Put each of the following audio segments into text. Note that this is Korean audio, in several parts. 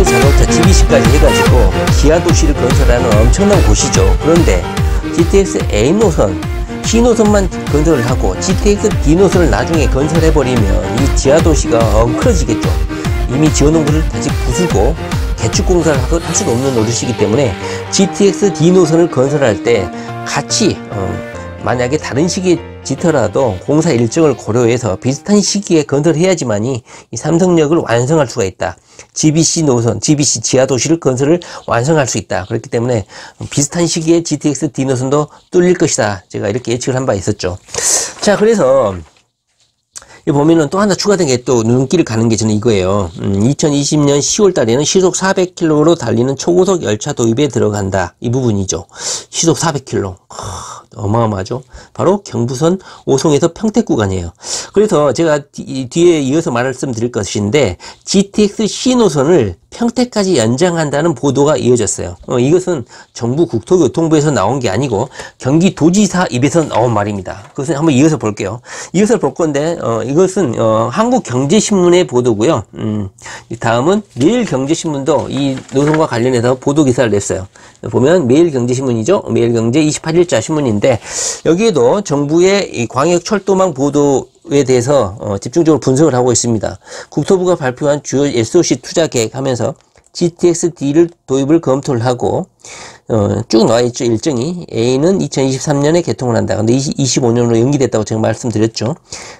자동차 GBC까지 해가지고 지하 도시를 건설하는 엄청난 곳이죠. 그런데 GTX A 노선, C 노선만 건설을 하고 GTX D 노선을 나중에 건설해버리면 이 지하 도시가 엉클어지겠죠. 이미 지어놓은 것을 다시 부수고 개축 공사를 할 수도 없는 노릇이기 때문에 GTX D 노선을 건설할 때 같이 만약에 다른 시기에 짓더라도 공사 일정을 고려해서 비슷한 시기에 건설해야지만이 이 삼성역을 완성할 수가 있다. GBC 노선, GBC 지하 도시를 건설을 완성할 수 있다. 그렇기 때문에 비슷한 시기에 GTX D 노선도 뚫릴 것이다. 제가 이렇게 예측을 한 바 있었죠. 자, 그래서 보면은 또 하나 추가된 게 또 눈길을 가는 게 저는 이거예요. 2020년 10월 달에는 시속 400km로 달리는 초고속 열차 도입에 들어간다. 이 부분이죠. 시속 400km. 어마어마하죠. 바로 경부선 오송에서 평택 구간이에요. 그래서 제가 뒤에 이어서 말씀드릴 것인데 GTX C 노선을 평택까지 연장한다는 보도가 이어졌어요. 이것은 정부 국토교통부에서 나온 게 아니고 경기도지사 입에서 나온 말입니다. 그것은 한번 이어서 볼게요. 이어서 볼 건데 이것은 한국경제신문의 보도고요. 다음은 매일경제신문도 이 노선과 관련해서 보도기사를 냈어요. 보면 매일경제신문이죠. 매일경제 28일자 신문인데 여기에도 정부의 이 광역철도망 보도에 대해서 집중적으로 분석을 하고 있습니다. 국토부가 발표한 주요 SOC 투자 계획 하면서 GTX-D를 도입을 검토를 하고 쭉 나와 있죠. 일정이 A는 2023년에 개통을 한다. 근데 25년으로 연기됐다고 제가 말씀드렸죠.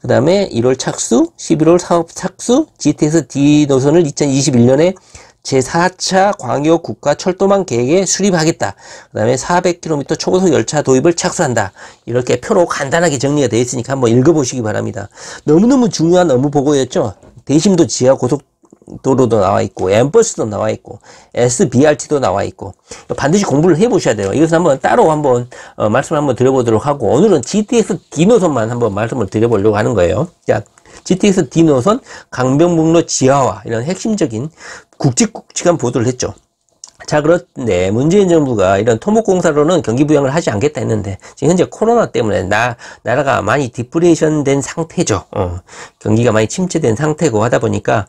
그 다음에 1월 착수, 11월 사업 착수, GTX-D 노선을 2021년에 제4차 광역 국가 철도망 계획에 수립하겠다. 그 다음에 400km 초고속 열차 도입을 착수한다. 이렇게 표로 간단하게 정리가 되어 있으니까 한번 읽어보시기 바랍니다. 너무너무 중요한 업무 보고였죠. 대심도 지하 고속도로도 나와 있고 엠버스도 나와 있고 SBRT도 나와 있고 반드시 공부를 해보셔야 돼요. 이것은 한번 따로 한번 말씀을 한번 드려보도록 하고 오늘은 GTX D 노선만 한번 말씀을 드려보려고 하는 거예요. 자, GTX D 노선 강변북로 지하화 이런 핵심적인 굵직굵직한 보도를 했죠. 자, 그런데 문재인 정부가 이런 토목공사로는 경기 부양을 하지 않겠다 했는데 지금 현재 코로나 때문에 나라가 많이 디프레이션 된 상태죠. 경기가 많이 침체된 상태고 하다 보니까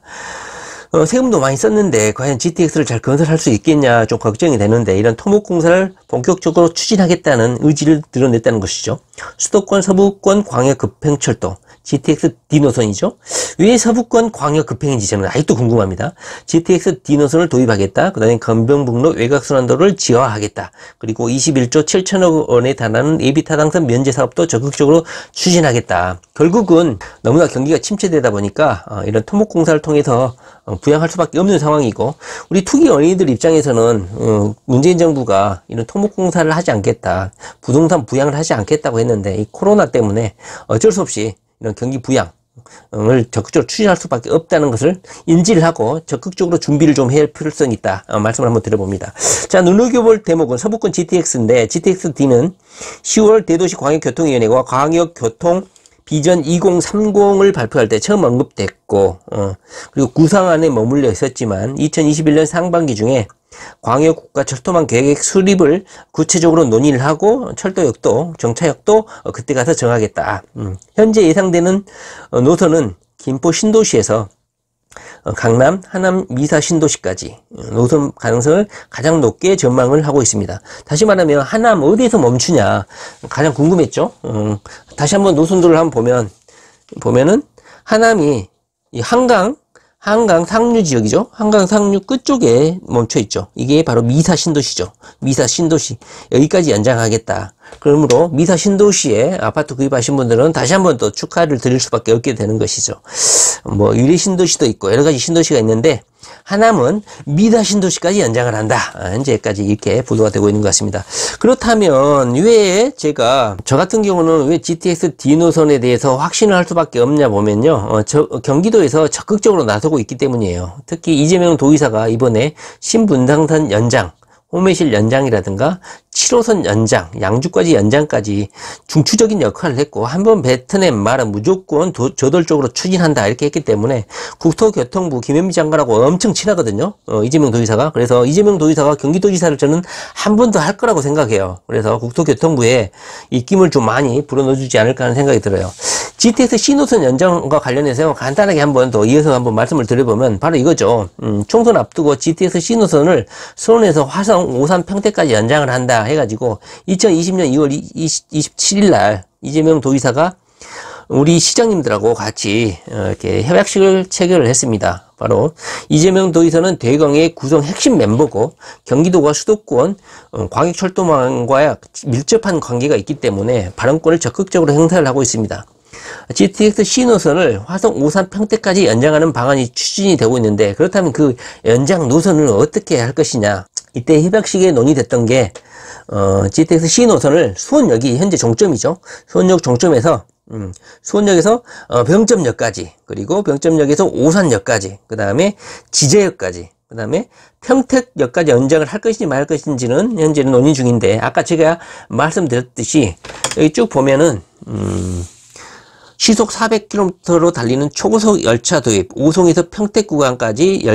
세금도 많이 썼는데 과연 GTX를 잘 건설할 수 있겠냐 좀 걱정이 되는데 이런 토목공사를 본격적으로 추진하겠다는 의지를 드러냈다는 것이죠. 수도권 서부권 광역 급행철도 GTX D 노선이죠. 왜 서부권 광역 급행인지 저는 아직도 궁금합니다. GTX D 노선을 도입하겠다. 그 다음에 건병북로 외곽순환도로를 지하화하겠다. 그리고 21조 7천억 원에 달하는 예비타당선 면제 사업도 적극적으로 추진하겠다. 결국은 너무나 경기가 침체되다 보니까 이런 토목공사를 통해서 부양할 수밖에 없는 상황이고 우리 투기 어린이들 입장에서는 문재인 정부가 이런 토목공사를 하지 않겠다. 부동산 부양을 하지 않겠다고 했는데 이 코로나 때문에 어쩔 수 없이 이런 경기 부양을 적극적으로 추진할 수밖에 없다는 것을 인지를 하고 적극적으로 준비를 좀 해야 할 필요성이 있다. 말씀을 한번 드려봅니다. 자, 눈여겨볼 대목은 서부권 GTX인데 GTX-D는 10월 대도시 광역교통위원회가 광역교통 비전 2030을 발표할 때 처음 언급됐고 그리고 구상안에 머물러 있었지만 2021년 상반기 중에 광역국가철도망 계획 수립을 구체적으로 논의를 하고 철도역도 정차역도 그때 가서 정하겠다. 현재 예상되는 노선은 김포 신도시에서 강남, 하남, 미사 신도시까지 노선 가능성을 가장 높게 전망을 하고 있습니다. 다시 말하면 하남 어디에서 멈추냐 가장 궁금했죠. 다시 한번 노선도를 한번 보면은 하남이 이 한강 상류 지역이죠. 한강 상류 끝쪽에 멈춰 있죠. 이게 바로 미사 신도시죠. 미사 신도시 여기까지 연장하겠다. 그러므로 미사 신도시에 아파트 구입하신 분들은 다시 한번 또 축하를 드릴 수밖에 없게 되는 것이죠. 뭐 유리 신도시도 있고 여러 가지 신도시가 있는데 하남은 미사 신도시까지 연장을 한다. 현재까지 이렇게 보도가 되고 있는 것 같습니다. 그렇다면 왜 저 같은 경우는 왜 GTX D 노선에 대해서 확신을 할 수밖에 없냐 보면요. 경기도에서 적극적으로 나서고 있기 때문이에요. 특히 이재명 도의사가 이번에 신분당선 연장, 호매실 연장이라든가 7호선 연장, 양주까지 연장까지 중추적인 역할을 했고, 한번 뱉어낸 말은 무조건 저돌적으로 추진한다 이렇게 했기 때문에 국토교통부 김현미 장관하고 엄청 친하거든요. 이재명 도지사가. 그래서 이재명 도지사가 경기도지사를 저는 한 번 더 할 거라고 생각해요. 그래서 국토교통부에 입김을 좀 많이 불어넣어주지 않을까 하는 생각이 들어요. GTX 신호선 연장과 관련해서 간단하게 한번 더 이어서 한번 말씀을 드려보면 바로 이거죠. 총선 앞두고 GTX 신호선을 수원에서 화성, 오산, 평택까지 연장을 한다 해가지고 2020년 2월 27일 날 이재명 도지사가 우리 시장님들하고 같이 이렇게 협약식을 체결을 했습니다. 바로 이재명 도지사는 대경의 구성 핵심 멤버고 경기도와 수도권 광역철도망과 밀접한 관계가 있기 때문에 발언권을 적극적으로 행사를 하고 있습니다. GTX 신호선을 화성, 오산, 평택까지 연장하는 방안이 추진이 되고 있는데, 그렇다면 그 연장 노선을 어떻게 할 것이냐. 이때 협약식에 논의됐던 게 GTX 신호선을 수원역이 현재 종점이죠. 수원역 종점에서 수원역에서 병점역까지, 그리고 병점역에서 오산역까지, 그 다음에 지제역까지, 그 다음에 평택역까지 연장을 할 것인지 말 것인지는 현재는 논의 중인데, 아까 제가 말씀드렸듯이 여기 쭉 보면은 시속 400km로 달리는 초고속 열차 도입, 오송에서 평택 구간까지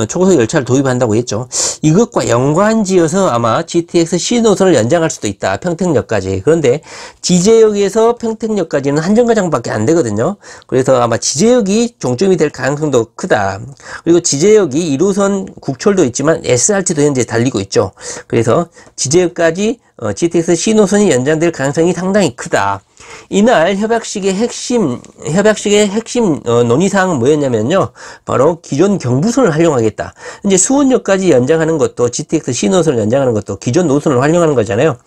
초고속 열차를 도입한다고 했죠. 이것과 연관지어서 아마 GTX 신호선을 연장할 수도 있다. 평택역까지. 그런데 지제역에서 평택역까지는 한 정거장밖에 안 되거든요. 그래서 아마 지제역이 종점이 될 가능성도 크다. 그리고 지제역이 1호선 국철도 있지만 SRT도 현재 달리고 있죠. 그래서 지제역까지 GTX 신호선이 연장될 가능성이 상당히 크다. 이날 협약식의 핵심 논의사항은 뭐였냐면요. 바로 기존 경부선을 활용하겠다. 이제 수원역까지 연장하는 것도 GTX 신호선을 연장하는 것도 기존 노선을 활용하는 거잖아요.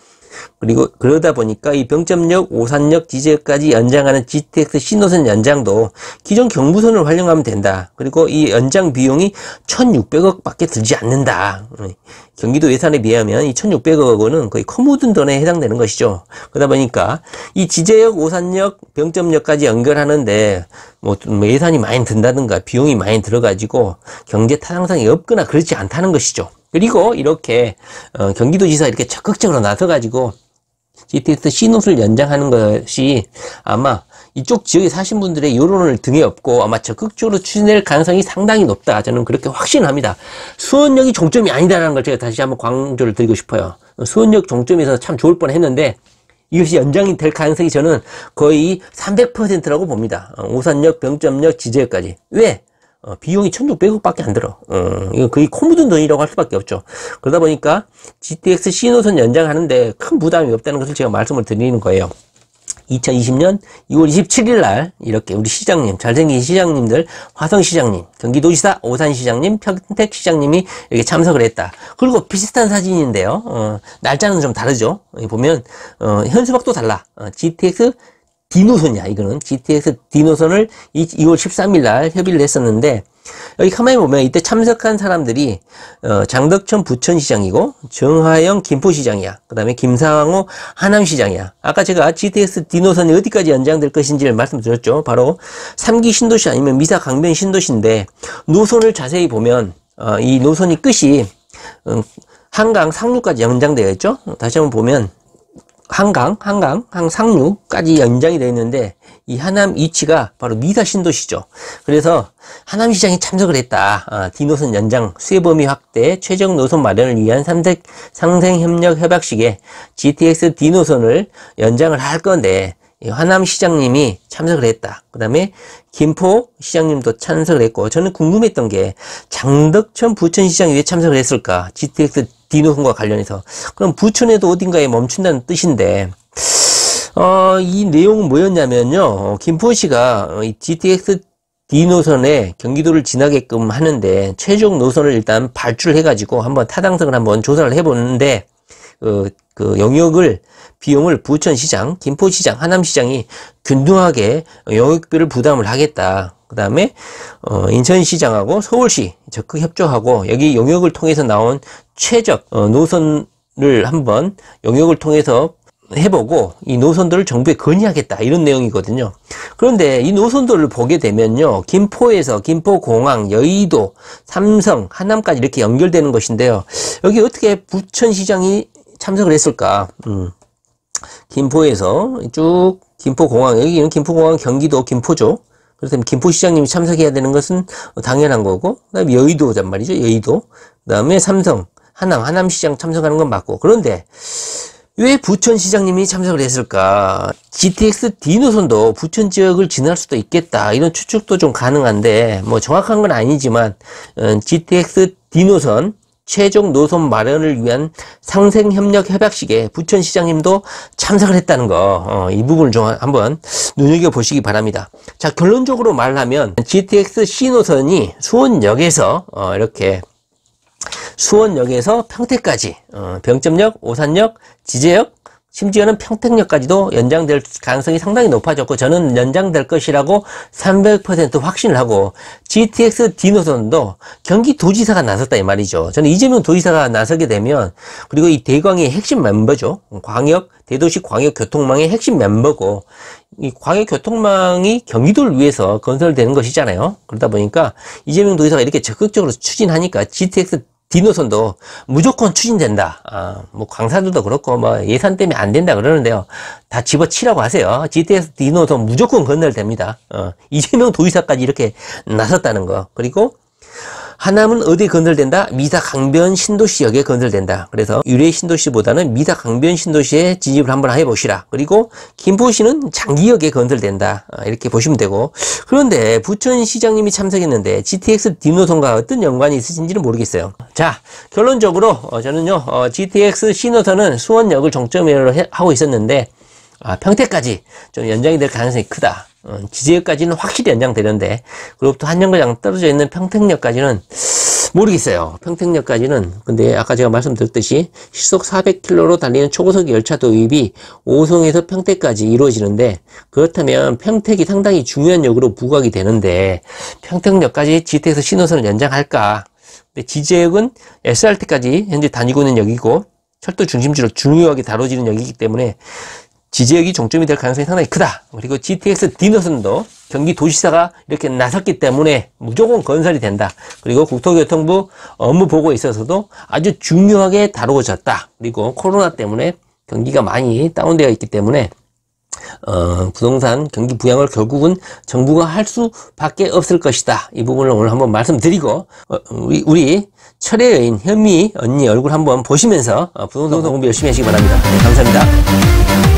그리고 그러다 보니까 이 병점역, 오산역, 지제역까지 연장하는 GTX 신호선 연장도 기존 경부선을 활용하면 된다. 그리고 이 연장 비용이 1,600억 밖에 들지 않는다. 경기도 예산에 비하면 이 1,600억 원은 거의 코 묻은 돈에 해당되는 것이죠. 그러다 보니까 이 지제역, 오산역, 병점역까지 연결하는데 뭐 예산이 많이 든다든가 비용이 많이 들어가지고 경제 타당성이 없거나 그렇지 않다는 것이죠. 그리고 이렇게 경기도지사 이렇게 적극적으로 나서가지고 GTX 신호선을 연장하는 것이 아마 이쪽 지역에 사신 분들의 여론을 등에 업고 아마 적극적으로 추진될 가능성이 상당히 높다. 저는 그렇게 확신합니다. 수원역이 종점이 아니다라는 걸 제가 다시 한번 강조를 드리고 싶어요. 수원역 종점에서 참 좋을 뻔했는데 이것이 연장이 될 가능성이 저는 거의 300%라고 봅니다. 오산역, 병점역, 지제역까지. 왜? 비용이 1,600억 밖에 안 들어. 이거 거의 코 묻은 돈이라고 할 수밖에 없죠. 그러다 보니까 GTX 신호선 연장하는데 큰 부담이 없다는 것을 제가 말씀을 드리는 거예요. 2020년 2월 27일 날 이렇게 우리 시장님, 잘생긴 시장님들, 화성시장님, 경기도지사, 오산시장님, 평택시장님이 이렇게 참석을 했다. 그리고 비슷한 사진인데요. 날짜는 좀 다르죠. 보면 현수막도 달라. GTX D노선이야. 이거는 GTX D노선을 2월 13일 날 협의를 했었는데, 여기 가만히 보면 이때 참석한 사람들이 장덕천 부천시장이고 정하영 김포시장이야. 그 다음에 김상호 하남시장이야. 아까 제가 GTX D노선이 어디까지 연장될 것인지를 말씀드렸죠. 바로 3기 신도시 아니면 미사 강변 신도시인데, 노선을 자세히 보면 이 노선이 끝이 한강 상류까지 연장되어 있죠. 다시 한번 보면 한강, 상류까지 연장이 되어 있는데, 이 하남 위치가 바로 미사 신도시죠. 그래서 하남시장이 참석을 했다. D노선 연장, 수혜범위 확대, 최적 노선 마련을 위한 상생협력 협약식에 GTX D노선을 연장을 할 건데, 하남시장님이 참석을 했다. 그 다음에 김포시장님도 참석을 했고, 저는 궁금했던 게 장덕천 부천시장이 왜 참석을 했을까? GTX D노선과 관련해서. 그럼 부천에도 어딘가에 멈춘다는 뜻인데, 이 내용은 뭐였냐면요. 김포시가 GTX D노선에 경기도를 지나게끔 하는데, 최종 노선을 일단 발주를 해가지고 한번 타당성을 한번 조사를 해보는데, 그 영역을, 비용을 부천시장, 김포시장, 하남시장이 균등하게 영역비를 부담을 하겠다. 그 다음에 인천시장하고 서울시 적극 협조하고 여기 용역을 통해서 나온 최적 노선을 한번 용역을 통해서 해보고 이 노선들을 정부에 건의하겠다, 이런 내용이거든요. 그런데 이 노선들을 보게 되면요, 김포에서 김포공항, 여의도, 삼성, 하남까지 이렇게 연결되는 것인데요, 여기 어떻게 부천시장이 참석을 했을까? 김포에서 쭉 김포공항, 여기는 김포공항 경기도 김포죠. 그렇다면 김포시장님이 참석해야 되는 것은 당연한 거고, 그 다음에 여의도란 말이죠. 여의도. 그 다음에 삼성, 하남시장 참석하는 건 맞고. 그런데 왜 부천시장님이 참석을 했을까? GTX D 노선도 부천 지역을 지날 수도 있겠다. 이런 추측도 좀 가능한데, 뭐 정확한 건 아니지만, GTX D 노선 최종 노선 마련을 위한 상생협력 협약식에 부천시장님도 참석을 했다는 거, 이 부분을 좀 한번 눈여겨보시기 바랍니다. 자, 결론적으로 말하면 GTX C 노선이 수원역에서 이렇게 수원역에서 평택까지 병점역, 오산역, 지제역, 심지어는 평택역까지도 연장될 가능성이 상당히 높아졌고, 저는 연장될 것이라고 300% 확신을 하고, GTX D 노선도 경기도지사가 나섰다 이 말이죠. 저는 이재명 도지사가 나서게 되면, 그리고 이 대광의 핵심 멤버죠. 대도시 광역교통망의 핵심 멤버고, 이 광역교통망이 경기도를 위해서 건설되는 것이잖아요. 그러다 보니까 이재명 도지사가 이렇게 적극적으로 추진하니까 GTX D 노선도 무조건 추진된다. 뭐 광사도도 그렇고 뭐 예산 때문에 안 된다 그러는데요. 다 집어치라고 하세요. GTX D 노선 무조건 건설됩니다. 이재명 도지사까지 이렇게 나섰다는 거. 그리고 하남은 어디에 건설된다? 미사 강변 신도시역에 건설된다. 그래서 유래 신도시보다는 미사 강변 신도시에 진입을 한번 해보시라. 그리고 김포시는 장기역에 건설된다. 이렇게 보시면 되고. 그런데 부천시장님이 참석했는데 GTX D 노선과 어떤 연관이 있으신지는 모르겠어요. 자, 결론적으로 저는요, GTX C 노선은 수원역을 정점으로 하고 있었는데, 평택까지 좀 연장이 될 가능성이 크다. 지제역까지는 확실히 연장되는데, 그로부터 한 정거장 떨어져 있는 평택역까지는 모르겠어요. 평택역까지는. 근데 아까 제가 말씀드렸듯이 시속 400km로 달리는 초고속 열차 도입이 오송에서 평택까지 이루어지는데, 그렇다면 평택이 상당히 중요한 역으로 부각이 되는데, 평택역까지 GTX 신호선을 연장할까? 근데 지제역은 SRT까지 현재 다니고 있는 역이고, 철도 중심지로 중요하게 다뤄지는 역이기 때문에 지제역이 종점이 될 가능성이 상당히 크다. 그리고 GTX D 노선도 경기도지사가 이렇게 나섰기 때문에 무조건 건설이 된다. 그리고 국토교통부 업무 보고에 있어서도 아주 중요하게 다루어졌다. 그리고 코로나 때문에 경기가 많이 다운되어 있기 때문에 부동산 경기 부양을 결국은 정부가 할 수밖에 없을 것이다. 이 부분을 오늘 한번 말씀드리고, 우리 철의 여인 현미 언니 얼굴 한번 보시면서 부동산 공부 열심히 하시기 바랍니다. 네, 감사합니다.